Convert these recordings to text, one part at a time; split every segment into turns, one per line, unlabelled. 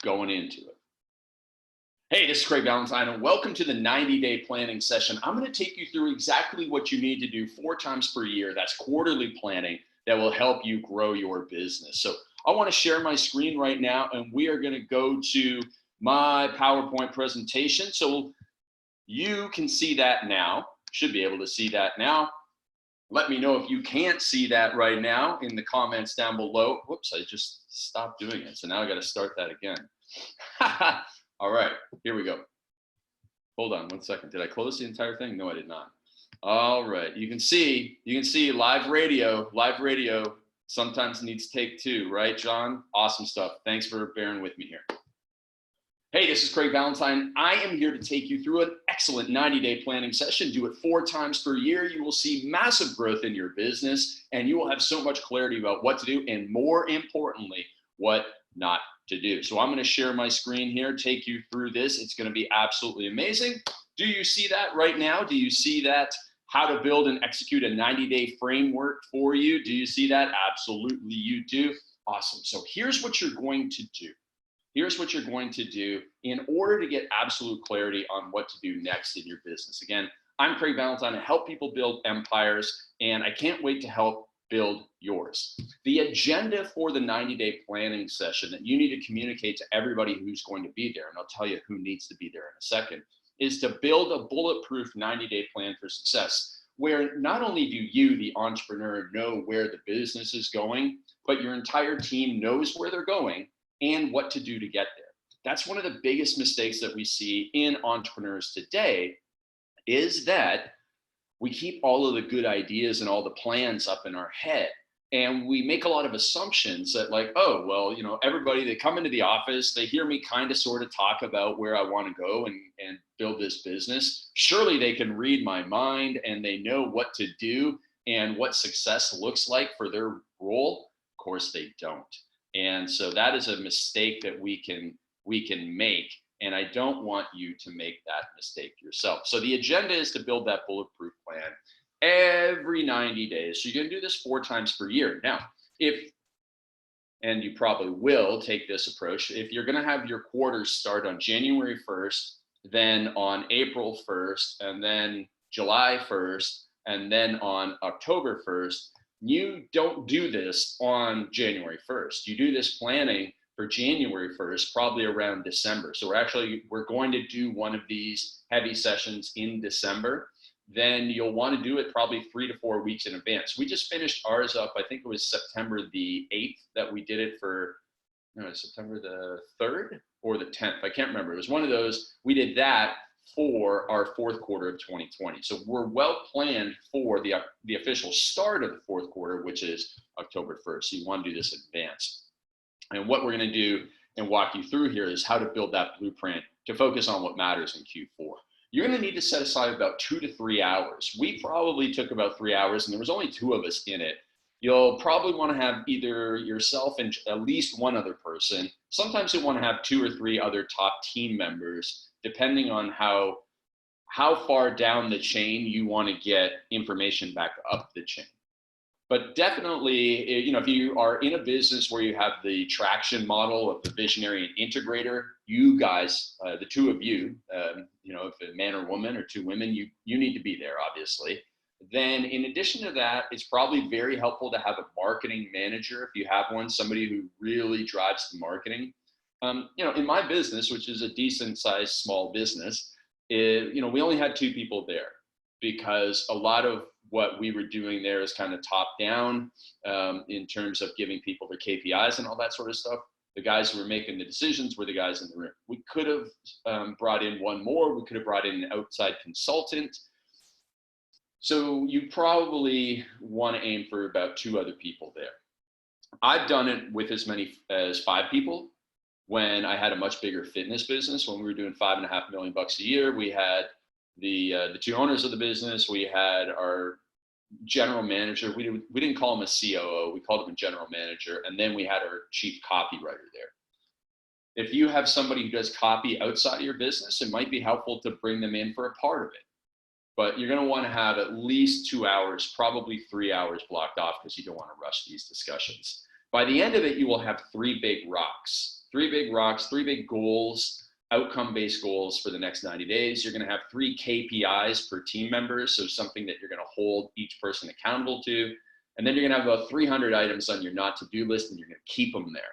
going into it. Hey, this is Craig Ballantyne, and welcome to the 90-day planning session. I'm going to take you through exactly what you need to do 4 times per year. That's quarterly planning that will help you grow your business. So I want to share my screen right now, and we are going to go to my PowerPoint presentation. So you can see that now, should be able to see that now. Let me know if you can't see that right now in the comments down below. Whoops, I just stopped doing it. So now I got to start that again. All right, here we go. Hold on one second. Did I close the entire thing? No, I did not. All right, you can see live radio sometimes needs take 2, right, John? Awesome stuff. Thanks for bearing with me here. Hey, this is Craig Ballantyne. I am here to take you through an excellent 90-day planning session. Do it 4 times per year. You will see massive growth in your business, and you will have so much clarity about what to do, and more importantly, what not to do. So I'm going to share my screen here, take you through this. It's going to be absolutely amazing. Do you see that right now? Do you see that? How to build and execute a 90-day framework for you? Do you see that? Absolutely, you do. Awesome. So here's what you're going to do. Here's what you're going to do in order to get absolute clarity on what to do next in your business. Again, I'm Craig Ballantyne. I help people build empires, and I can't wait to help build yours. The agenda for the 90-day planning session that you need to communicate to everybody who's going to be there, and I'll tell you who needs to be there in a second, is to build a bulletproof 90-day plan for success, where not only do you, the entrepreneur, know where the business is going, but your entire team knows where they're going and what to do to get there. That's one of the biggest mistakes that we see in entrepreneurs today, is that we keep all of the good ideas and all the plans up in our head. And we make a lot of assumptions that, like, oh, well, everybody, they come into the office, they hear me kind of sort of talk about where I want to go and build this business. Surely they can read my mind and they know what to do and what success looks like for their role. Of course they don't. And so that is a mistake that we can make. And I don't want you to make that mistake yourself. So the agenda is to build that bulletproof plan every 90 days. So you're going to do this 4 times per year. Now, and you probably will take this approach, if you're going to have your quarters start on January 1st, then on April 1st, and then July 1st, and then on October 1st, you don't do this on January 1st. You do this planning for January 1st, probably around December. So we're going to do one of these heavy sessions in December. Then you'll want to do it probably 3 to 4 weeks in advance. We just finished ours up. I think it was September the 8th that we did it for, September the 3rd or the 10th. I can't remember. It was one of those. We did that for our 4th quarter of 2020. So we're well planned for the official start of the 4th quarter, which is October 1st. So you want to do this in advance. And what we're going to do and walk you through here is how to build that blueprint to focus on what matters in Q4. You're going to need to set aside about 2 to 3 hours. We probably took about 3 hours, and there was only 2 of us in it. You'll probably want to have either yourself and at least one other person. Sometimes you'll want to have 2 or 3 other top team members, depending on how far down the chain you want to get information back up the chain. But definitely, if you are in a business where you have the traction model of the visionary and integrator, you guys, the 2 of you, if a man or woman or 2 women, you need to be there, obviously. Then in addition to that, it's probably very helpful to have a marketing manager if you have one, somebody who really drives the marketing. In my business, which is a decent sized small business, we only had 2 people there because a lot of what we were doing there is kind of top down in terms of giving people their KPIs and all that sort of stuff. The guys who were making the decisions were the guys in the room. We could have brought in one more. We could have brought in an outside consultant. So you probably want to aim for about 2 other people there. I've done it with as many as 5 people when I had a much bigger fitness business. When we were doing $5.5 million a year, we had the 2 owners of the business. We had our general manager. We didn't call him a COO. We called him a general manager. And then we had our chief copywriter there. If you have somebody who does copy outside of your business, it might be helpful to bring them in for a part of it. But you're going to want to have at least 2 hours, probably 3 hours blocked off because you don't want to rush these discussions. By the end of it, you will have 3 big rocks. three big rocks, three big goals, outcome-based goals for the next 90 days. You're going to have 3 KPIs per team member, so something that you're going to hold each person accountable to. And then you're going to have about 300 items on your not to-do list, and you're going to keep them there.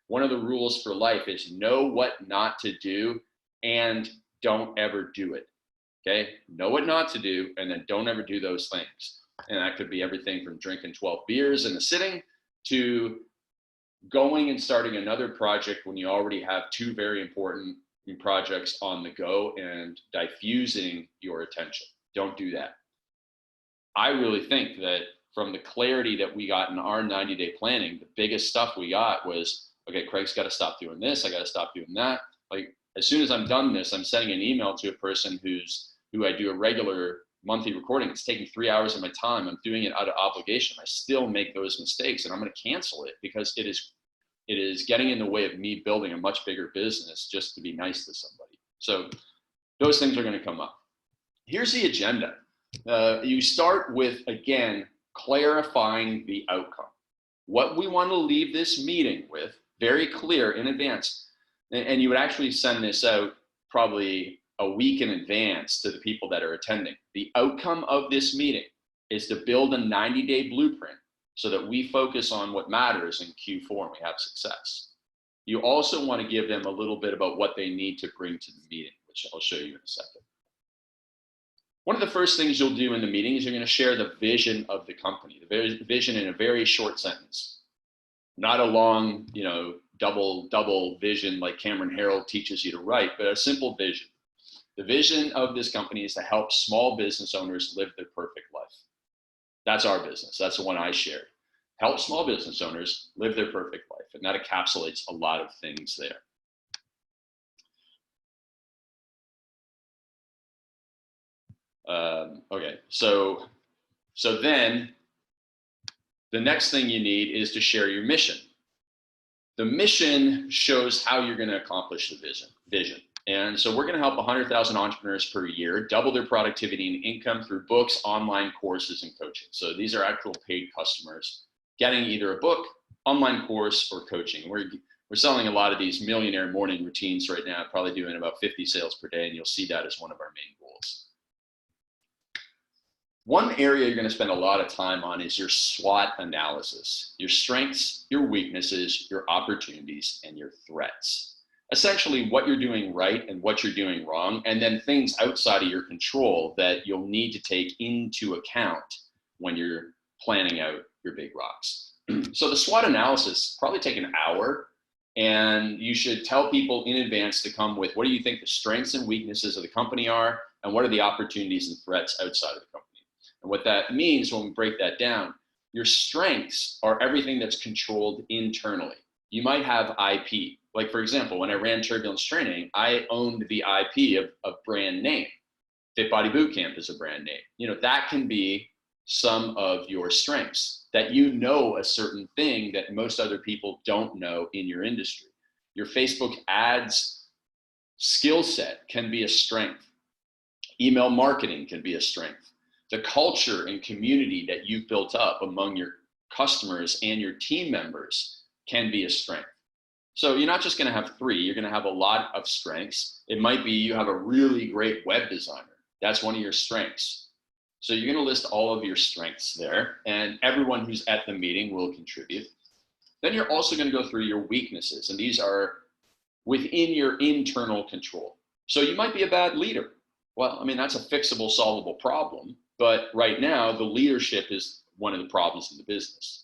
One of the rules for life is know what not to do and don't ever do it. Okay? Know what not to do, and then don't ever do those things. And that could be everything from drinking 12 beers in a sitting to going and starting another project when you already have 2 very important projects on the go and diffusing your attention. Don't do that. I really think that from the clarity that we got in our 90-day planning, the biggest stuff we got was, okay, Craig's got to stop doing this. I got to stop doing that. Like, as soon as I'm done this, I'm sending an email to a person who I do a regular monthly recording. It's taking 3 hours of my time. I'm doing it out of obligation. I still make those mistakes, and I'm going to cancel it because it is getting in the way of me building a much bigger business just to be nice to somebody. So those things are going to come up. Here's the agenda. You start with, again, clarifying the outcome. What we want to leave this meeting with, very clear in advance. And you would actually send this out probably a week in advance to the people that are attending. The outcome of this meeting is to build a 90-day blueprint so that we focus on what matters in Q4 and we have success. You also want to give them a little bit about what they need to bring to the meeting, which I'll show you in a second. One of the first things you'll do in the meeting is you're going to share the vision of the company, the vision in a very short sentence, not a long, double vision like Cameron Herold teaches you to write, but a simple vision. The vision of this company is to help small business owners live their perfect life. That's our business. That's the one I shared. Help small business owners live their perfect life. And that encapsulates a lot of things there. Okay, so then the next thing you need is to share your mission. The mission shows how you're going to accomplish the vision. And so we're going to help 100,000 entrepreneurs per year double their productivity and income through books, online courses, and coaching. So these are actual paid customers getting either a book, online course, or coaching. We're selling a lot of these millionaire morning routines right now, probably doing about 50 sales per day, and you'll see that as one of our main goals. One area you're going to spend a lot of time on is your SWOT analysis, your strengths, your weaknesses, your opportunities, and your threats. Essentially what you're doing right and what you're doing wrong, and then things outside of your control that you'll need to take into account when you're planning out your big rocks. So the SWOT analysis probably take an hour, and you should tell people in advance to come with what do you think the strengths and weaknesses of the company are, and what are the opportunities and threats outside of the company. And what that means when we break that down, your strengths are everything that's controlled internally. You might have IP. Like, for example, when I ran Turbulence Training, I owned the IP of brand name. Fit Body Bootcamp is a brand name. That can be some of your strengths, that you know a certain thing that most other people don't know in your industry. Your Facebook ads skill set can be a strength. Email marketing can be a strength. The culture and community that you've built up among your customers and your team members can be a strength. So you're not just going to have 3, you're going to have a lot of strengths. It might be you have a really great web designer. That's one of your strengths. So you're going to list all of your strengths there, and everyone who's at the meeting will contribute. Then you're also going to go through your weaknesses, and these are within your internal control. So you might be a bad leader. Well, that's a fixable, solvable problem, but right now the leadership is one of the problems in the business.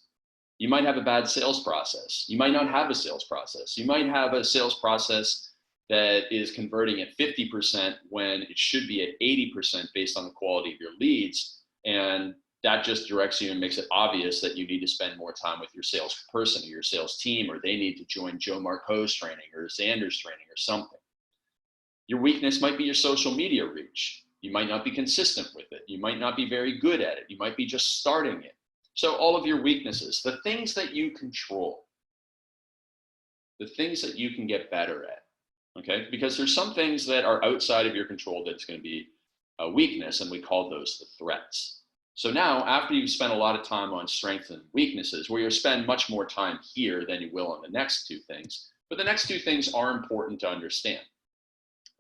You might have a bad sales process. You might not have a sales process. You might have a sales process that is converting at 50% when it should be at 80% based on the quality of your leads. And that just directs you and makes it obvious that you need to spend more time with your salesperson or your sales team, or they need to join Joe Marco's training or Xander's training or something. Your weakness might be your social media reach. You might not be consistent with it. You might not be very good at it. You might be just starting it. So all of your weaknesses, the things that you control, the things that you can get better at, okay? Because there's some things that are outside of your control that's going to be a weakness, and we call those the threats. So now, after you've spent a lot of time on strengths and weaknesses, where you'll spend much more time here than you will on the next 2 things, But the next two things are important to understand.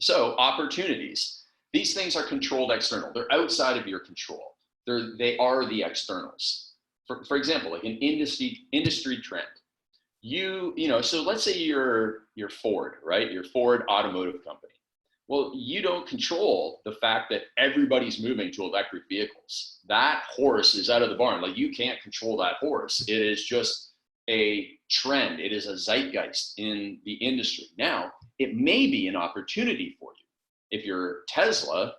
So opportunities, these things are controlled external. They're outside of your control. They are the externals. For example, like an industry trend. So let's say you're Ford, right? You're Ford Automotive Company. Well, you don't control the fact that everybody's moving to electric vehicles. That horse is out of the barn. Like, you can't control that horse. It is just a trend. It is a zeitgeist in the industry. Now, it may be an opportunity for you. If you're Tesla,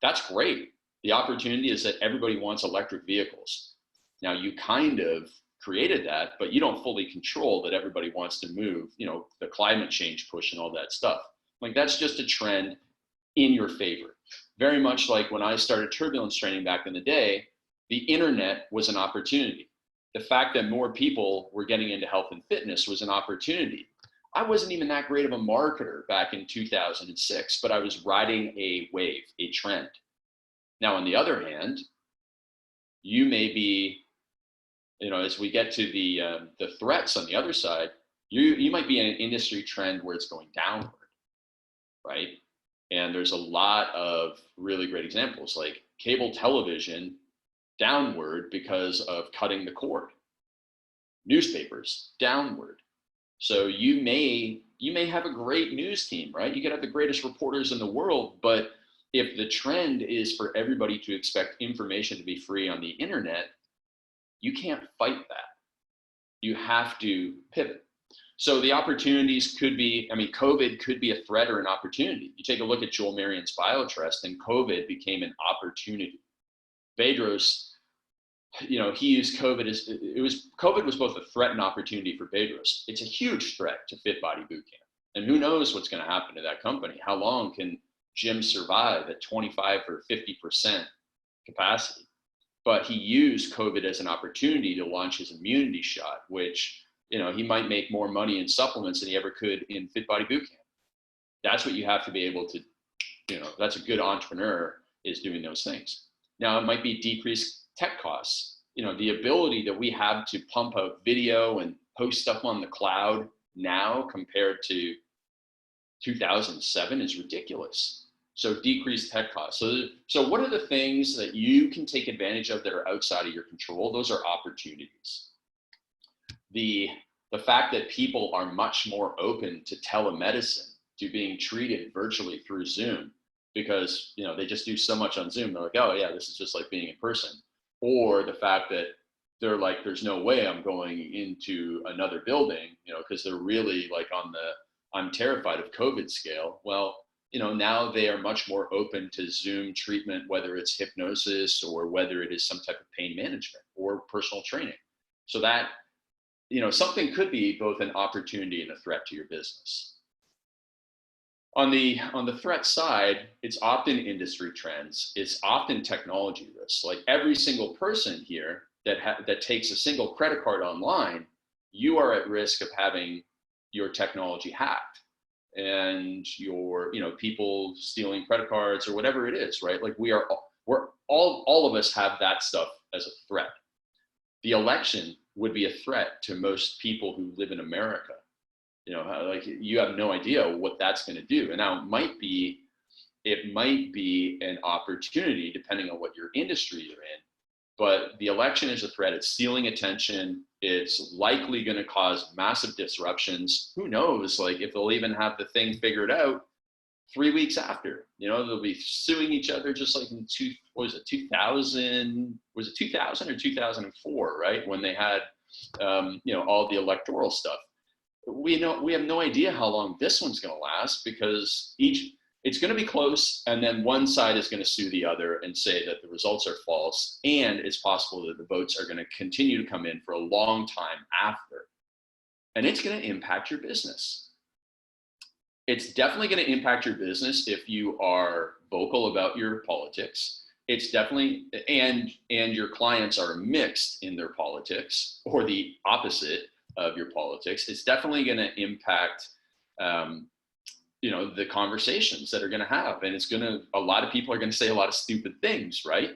that's great. The opportunity is that everybody wants electric vehicles. Now, you kind of created that, but you don't fully control that everybody wants to move, the climate change push and all that stuff. Like, that's just a trend in your favor. Very much like when I started turbulence training back in the day, the internet was an opportunity. The fact that more people were getting into health and fitness was an opportunity. I wasn't even that great of a marketer back in 2006, but I was riding a wave, a trend. Now, on the other hand, you may be, as we get to the threats on the other side, you might be in an industry trend where it's going downward, right? And there's a lot of really great examples, like cable television downward because of cutting the cord. Newspapers downward. So you may have a great news team, right? You could have the greatest reporters in the world, but if the trend is for everybody to expect information to be free on the internet, you can't fight that. You have to pivot. So the opportunities could be, COVID could be a threat or an opportunity. You take a look at Joel Marion's BioTrust, and COVID became an opportunity. Bedros, he used COVID COVID was both a threat and opportunity for Bedros. It's a huge threat to Fit Body Bootcamp. And who knows what's going to happen to that company? How long can gyms survive at 25 or 50% capacity? But he used COVID as an opportunity to launch his immunity shot, which, he might make more money in supplements than he ever could in Fit Body Bootcamp. That's what you have to be able to, that's a good entrepreneur, is doing those things. Now, it might be decreased tech costs. The ability that we have to pump out video and post stuff on the cloud now compared to 2007 is ridiculous. So decreased tech costs. So what are the things that you can take advantage of that are outside of your control? Those are opportunities. The fact that people are much more open to telemedicine, to being treated virtually through Zoom, because they just do so much on Zoom. They're like, oh yeah, this is just like being in person. Or the fact that they're like, there's no way I'm going into another building, because they're really like on the I'm terrified of COVID scale. Well, now they are much more open to Zoom treatment, whether it's hypnosis or whether it is some type of pain management or personal training. So that, something could be both an opportunity and a threat to your business. On the threat side, it's often industry trends. It's often technology risks. Like, every single person here that takes a single credit card online, you are at risk of having your technology hacked and your, people stealing credit cards or whatever it is, right? Like, we're all of us have that stuff as a threat. The election would be a threat to most people who live in America. You have no idea what that's going to do. And now it might be an opportunity depending on what your industry you're in. But the election is a threat. It's stealing attention. It's likely going to cause massive disruptions. Who knows, like, if they'll even have the thing figured out 3 weeks after, they'll be suing each other, just like in 2000 or 2004, right? When they had, all the electoral stuff. We have no idea how long this one's going to last, because it's going to be close, and then one side is going to sue the other and say that the results are false, and it's possible that the votes are going to continue to come in for a long time after. And it's going to impact your business. It's definitely going to impact your business if you are vocal about your politics. It's definitely, and your clients are mixed in their politics, or the opposite of your politics. It's definitely going to impact, the conversations that are going to have. And a lot of people are going to say a lot of stupid things, right?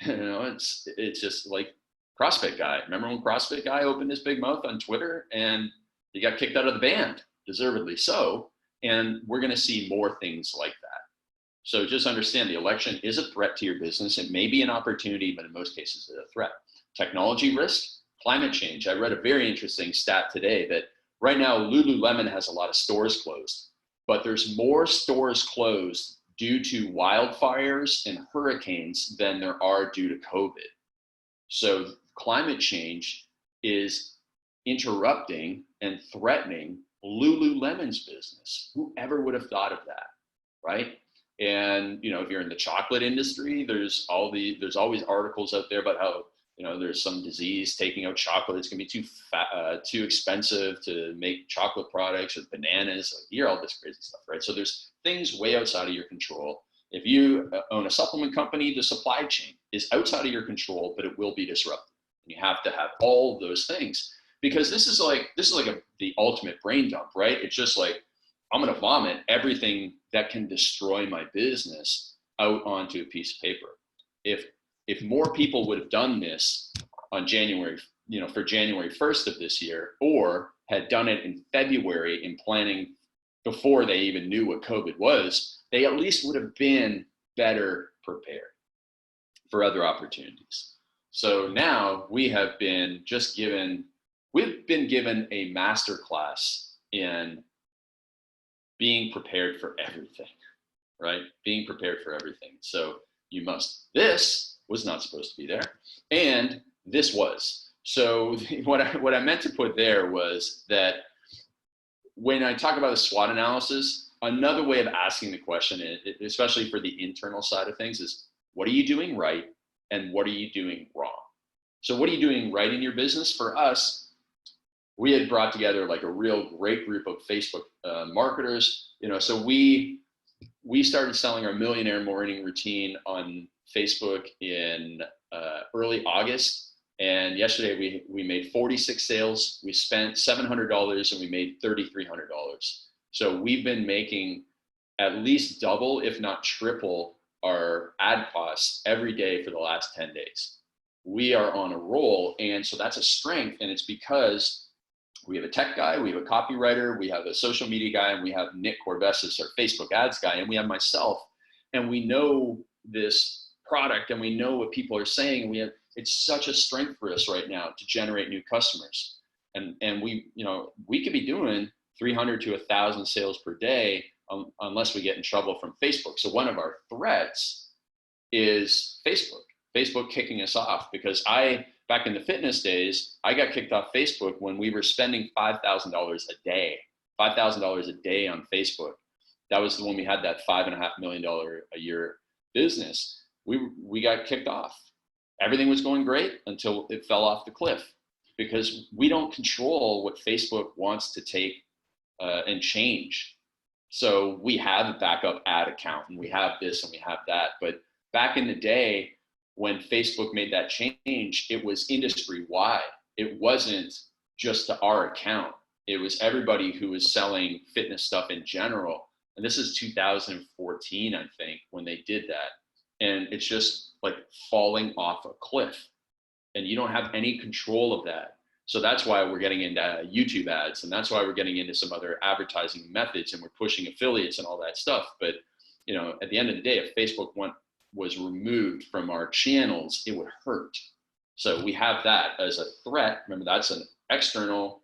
It's just like CrossFit guy. Remember when CrossFit guy opened his big mouth on Twitter, and He got kicked out of the band, deservedly so. And we're going to see more things like that. So just understand the election is a threat to your business. It may be an opportunity, but in most cases, it's a threat. Technology risk, climate change. I read a very interesting stat today that right now, Lululemon has a lot of stores closed, but there's more stores closed due to wildfires and hurricanes than there are due to COVID. So climate change is interrupting and threatening Lululemon's business. Whoever would have thought of that, right? And if you're in the chocolate industry, there's always articles out there about how there's some disease taking out chocolate. It's gonna be too expensive to make chocolate products or bananas. Like, you hear all this crazy stuff, right? So there's things way outside of your control. If you own a supplement company, the supply chain is outside of your control, but it will be disrupted. And you have to have all of those things, because this is like the ultimate brain dump, right? It's just like, I'm going to vomit everything that can destroy my business out onto a piece of paper. If more people would have done this on January, for January 1st of this year, or had done it in February in planning before they even knew what COVID was, they at least would have been better prepared for other opportunities. So now we've been given a masterclass in being prepared for everything, right? Being prepared for everything. So this was not supposed to be there, and this was. So what I meant to put there was that when I talk about a SWOT analysis, another way of asking the question, especially for the internal side of things, is what are you doing right and what are you doing wrong? So what are you doing right in your business? For us, we had brought together like a real great group of Facebook marketers. So we started selling our Millionaire Morning Routine on Facebook in early August. And yesterday we made 46 sales. We spent $700 and we made $3,300. So we've been making at least double, if not triple, our ad costs every day for the last 10 days. We are on a roll. And so that's a strength. And it's because we have a tech guy, we have a copywriter, we have a social media guy, and we have Nick Corbesis, our Facebook ads guy, and we have myself. And we know this product and we know what people are saying. It's such a strength for us right now to generate new customers. And we could be doing 300 to 1,000 sales per day unless we get in trouble from Facebook. So one of our threats is Facebook kicking us off, because back in the fitness days, I got kicked off Facebook when we were spending $5,000 a day on Facebook. That was when we had that $5.5 million a year business. We got kicked off. Everything was going great until it fell off the cliff, because we don't control what Facebook wants to take and change. So we have a backup ad account and we have this and we have that. But back in the day, when Facebook made that change, it was industry wide. It wasn't just to our account. It was everybody who was selling fitness stuff in general. And this is 2014, I think, when they did that. And it's just like falling off a cliff, and you don't have any control of that. So that's why we're getting into YouTube ads, and that's why we're getting into some other advertising methods, and we're pushing affiliates and all that stuff. But at the end of the day, if Facebook was removed from our channels, it would hurt. So we have that as a threat. Remember, that's an external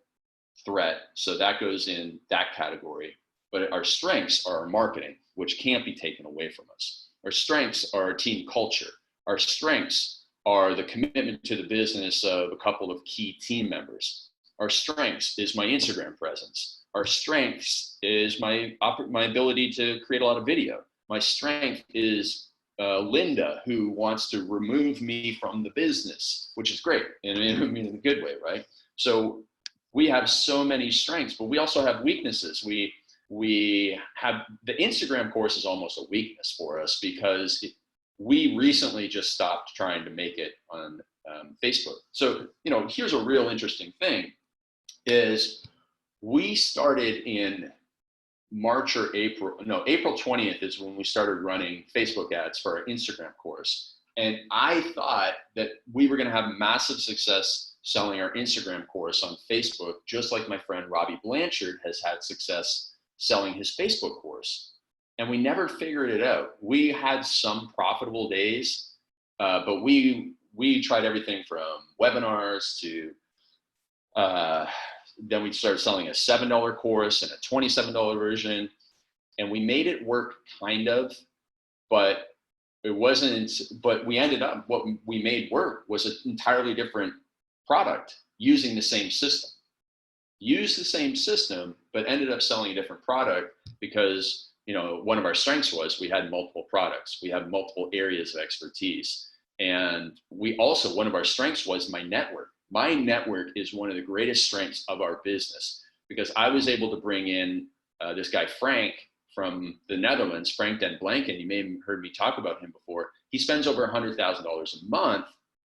threat. So that goes in that category. But our strengths are our marketing, which can't be taken away from us. Our strengths are our team culture. Our strengths are the commitment to the business of a couple of key team members. Our strengths is my Instagram presence. Our strengths is my ability to create a lot of video. My strength is Linda, who wants to remove me from the business, which is great, and I mean in a good way, right? So we have so many strengths, but we also have weaknesses. We have the Instagram course is almost a weakness for us, because we recently just stopped trying to make it on Facebook. So here's a real interesting thing: is we started in March or April 20th is when we started running Facebook ads for our Instagram course. And I thought that we were going to have massive success selling our Instagram course on Facebook, just like my friend Robbie Blanchard has had success selling his Facebook course. And we never figured it out. We had some profitable days, but we tried everything from webinars to, then we started selling a $7 course and a $27 version. And we made it work kind of, but it wasn't, but we ended up, what we made work was an entirely different product using the same system. Used the same system, but ended up selling a different product because, you know, one of our strengths was we had multiple products. We had multiple areas of expertise. And we also, one of our strengths was my network. My network is one of the greatest strengths of our business because I was able to bring in this guy, Frank, from the Netherlands, Frank Den Blanken. You may have heard me talk about him before. He spends over $100,000 a month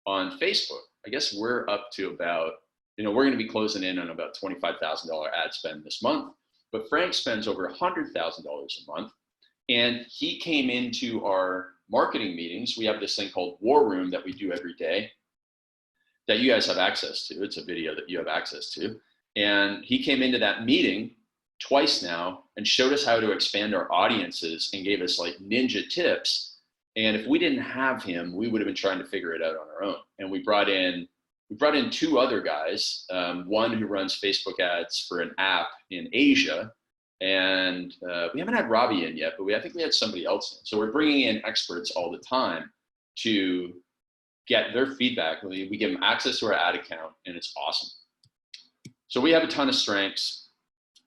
on Facebook. I guess we're up to about, you know, we're going to be closing in on about $25,000 ad spend this month. But Frank spends over $100,000 a month. And he came into our marketing meetings. We have this thing called War Room that we do every day that you guys have access to. It's a video that you have access to. And he came into that meeting twice now and showed us how to expand our audiences and gave us like ninja tips. And if we didn't have him, we would have been trying to figure it out on our own. And we brought in two other guys, one who runs Facebook ads for an app in Asia. And we haven't had Robbie in yet, but I think we had somebody else in. So we're bringing in experts all the time to get their feedback. We give them access to our ad account, and it's awesome. So we have a ton of strengths.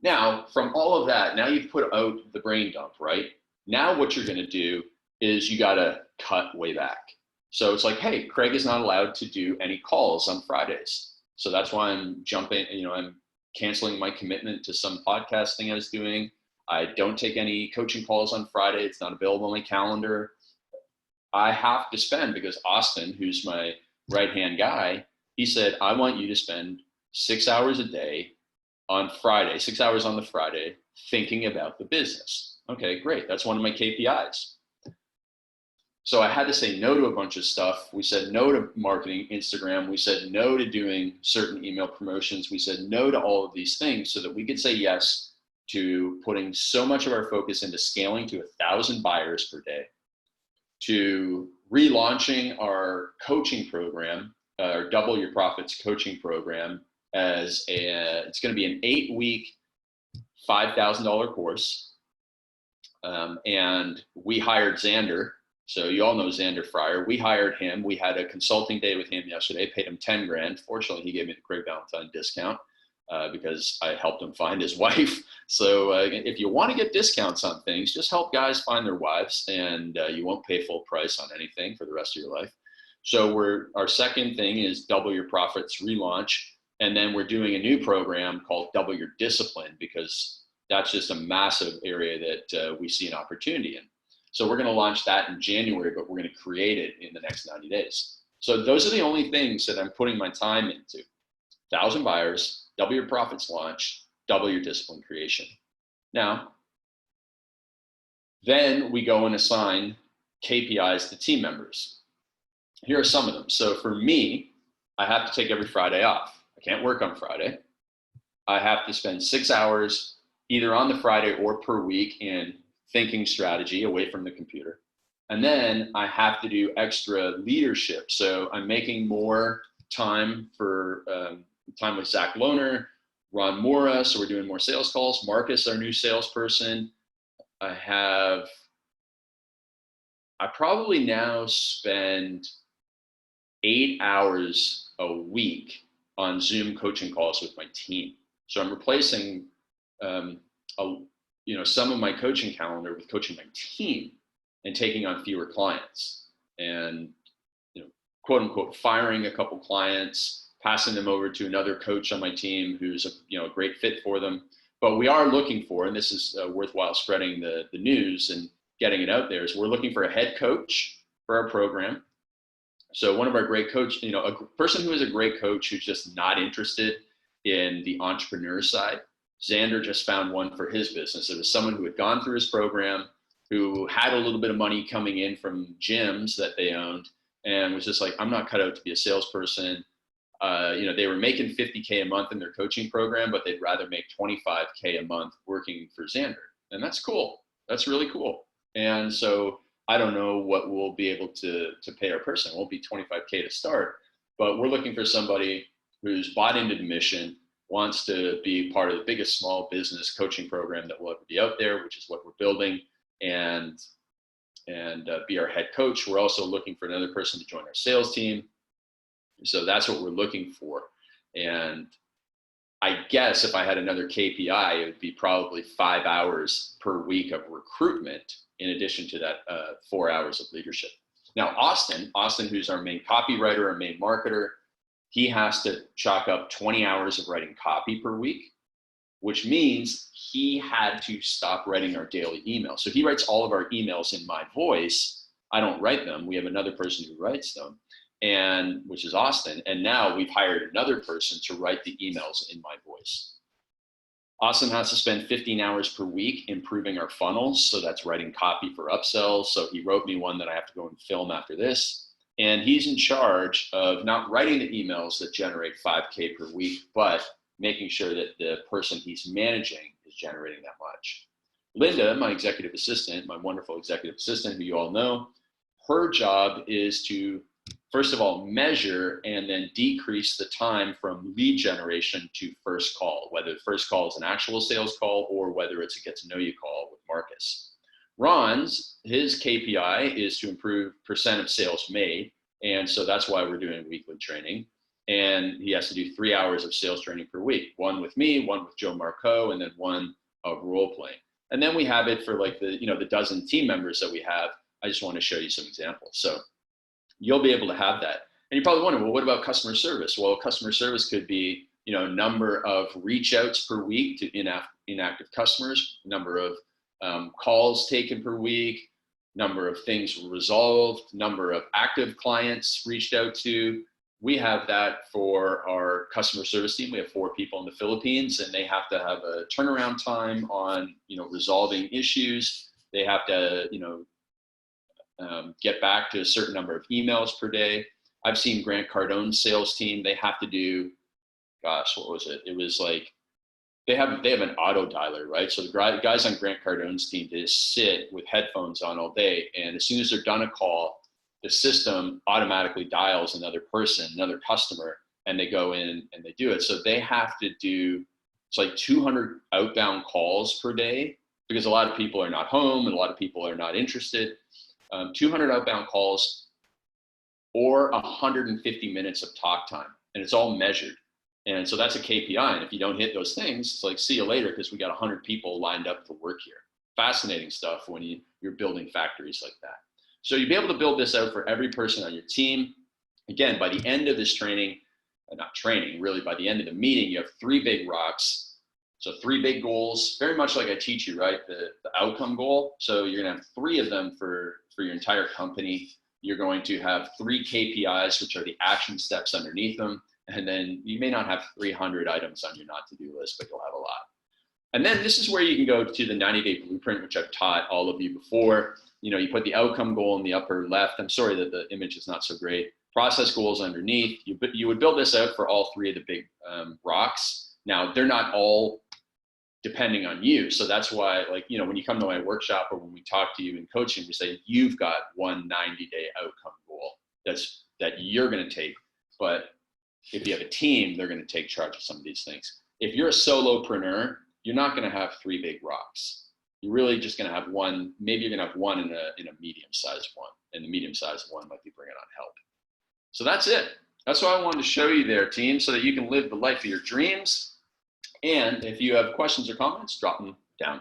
Now, from all of that, now you've put out the brain dump, right? Now what you're gonna do is you gotta cut way back. So it's like, hey, Craig is not allowed to do any calls on Fridays. So that's why I'm jumping, you know, I'm canceling my commitment to some podcast thing I was doing. I don't take any coaching calls on Friday. It's not available on my calendar. I have to spend, because Austin, who's my right-hand guy, he said, I want you to spend 6 hours a day on Friday, 6 hours on the Friday, thinking about the business. Okay, great. That's one of my KPIs. So I had to say no to a bunch of stuff. We said no to marketing Instagram. We said no to doing certain email promotions. We said no to all of these things so that we could say yes to putting so much of our focus into scaling to 1,000 buyers per day, to relaunching our coaching program, our Double Your Profits coaching program, as it's going to be an 8-week, $5,000 course. And we hired Xander. So you all know Xander Fryer. We hired him. We had a consulting day with him yesterday, paid him 10 grand. Fortunately, he gave me the Craig Ballantyne discount because I helped him find his wife. So if you want to get discounts on things, just help guys find their wives, and you won't pay full price on anything for the rest of your life. So our second thing is Double Your Profits relaunch. And then we're doing a new program called Double Your Discipline, because that's just a massive area that we see an opportunity in. So we're going to launch that in January, but we're going to create it in the next 90 days. So those are the only things that I'm putting my time into. 1,000 buyers, Double Your Profits launch, Double Your Discipline creation. Now, then we go and assign KPIs to team members. Here are some of them. So for me, I have to take every Friday off. I can't work on Friday. I have to spend 6 hours either on the Friday or per week in thinking strategy away from the computer. And then I have to do extra leadership. So I'm making more time for time with Zach Lohner, Ron Mora. So we're doing more sales calls. Marcus, our new salesperson. I probably now spend 8 hours a week on Zoom coaching calls with my team. So I'm replacing some of my coaching calendar with coaching my team and taking on fewer clients, and quote unquote firing a couple clients, passing them over to another coach on my team who's a great fit for them. But we are looking for, and this is worthwhile spreading the news and getting it out there, is we're looking for a head coach for our program. So one of our great coach, a person who is a great coach who's just not interested in the entrepreneur side. Xander just found one for his business. It was someone who had gone through his program, who had a little bit of money coming in from gyms that they owned, and was just like, I'm not cut out to be a salesperson. they were making 50K a month in their coaching program, but they'd rather make 25K a month working for Xander. And that's cool. That's really cool. And so I don't know what we'll be able to pay our person. It won't be 25K to start, but we're looking for somebody who's bought into the mission, wants to be part of the biggest small business coaching program that will ever be out there, which is what we're building, and be our head coach. We're also looking for another person to join our sales team. So that's what we're looking for. And I guess if I had another KPI, it would be probably 5 hours per week of recruitment in addition to that 4 hours of leadership. Now, Austin, who's our main copywriter, our main marketer, he has to chalk up 20 hours of writing copy per week, which means he had to stop writing our daily emails. So he writes all of our emails in my voice. I don't write them. We have another person who writes them, and which is Austin. And now we've hired another person to write the emails in my voice. Austin has to spend 15 hours per week improving our funnels. So that's writing copy for upsells. So he wrote me one that I have to go and film after this. And he's in charge of not writing the emails that generate 5K per week, but making sure that the person he's managing is generating that much. Linda, my executive assistant, my wonderful executive assistant, who you all know, her job is to, first of all, measure and then decrease the time from lead generation to first call, whether the first call is an actual sales call or whether it's a get to know you call with Marcus. Ron's, his KPI is to improve percent of sales made. And so that's why we're doing weekly training. And he has to do 3 hours of sales training per week, one with me, one with Joe Marco, and then one of role playing. And then we have it for like the dozen team members that we have. I just want to show you some examples. So you'll be able to have that. And you probably wonder, well, what about customer service? Well, customer service could be, number of reach outs per week to inactive customers, number of calls taken per week, number of things resolved, number of active clients reached out to. We have that for our customer service team. We have 4 people in the Philippines, and they have to have a turnaround time on, resolving issues. They have to, get back to a certain number of emails per day. I've seen Grant Cardone's sales team. They have to do, gosh, what was it? It was like, they have an auto dialer, right? So the guys on Grant Cardone's team, they just sit with headphones on all day. And as soon as they're done a call, the system automatically dials another person, another customer, and they go in and they do it. So they have to do, it's like 200 outbound calls per day, because a lot of people are not home and a lot of people are not interested. 200 outbound calls or 150 minutes of talk time, and it's all measured. And so that's a KPI. And if you don't hit those things, it's like, see you later, because we got 100 people lined up for work here. Fascinating stuff when you're building factories like that. So you'll be able to build this out for every person on your team. Again, by the end of this training, not training, really by the end of the meeting, you have 3 big rocks. So 3 big goals, very much like I teach you, right? The outcome goal. So you're gonna have 3 of them for your entire company. You're going to have 3 KPIs, which are the action steps underneath them. And then you may not have 300 items on your not to-do list, but you'll have a lot. And then this is where you can go to the 90-day blueprint, which I've taught all of you before. You put the outcome goal in the upper left. I'm sorry that the image is not so great. Process goals underneath. You would build this out for all 3 of the big rocks. Now, they're not all depending on you. So that's why, when you come to my workshop or when we talk to you in coaching, we say, you've got one 90-day outcome goal that you're going to take. But if you have a team, they're going to take charge of some of these things. If you're a solopreneur, you're not going to have 3 big rocks. You're really just going to have one. Maybe you're going to have one in a medium-sized one, and the medium-sized one might be bringing on help. So that's it. That's what I wanted to show you there, team, so that you can live the life of your dreams. And if you have questions or comments, drop them down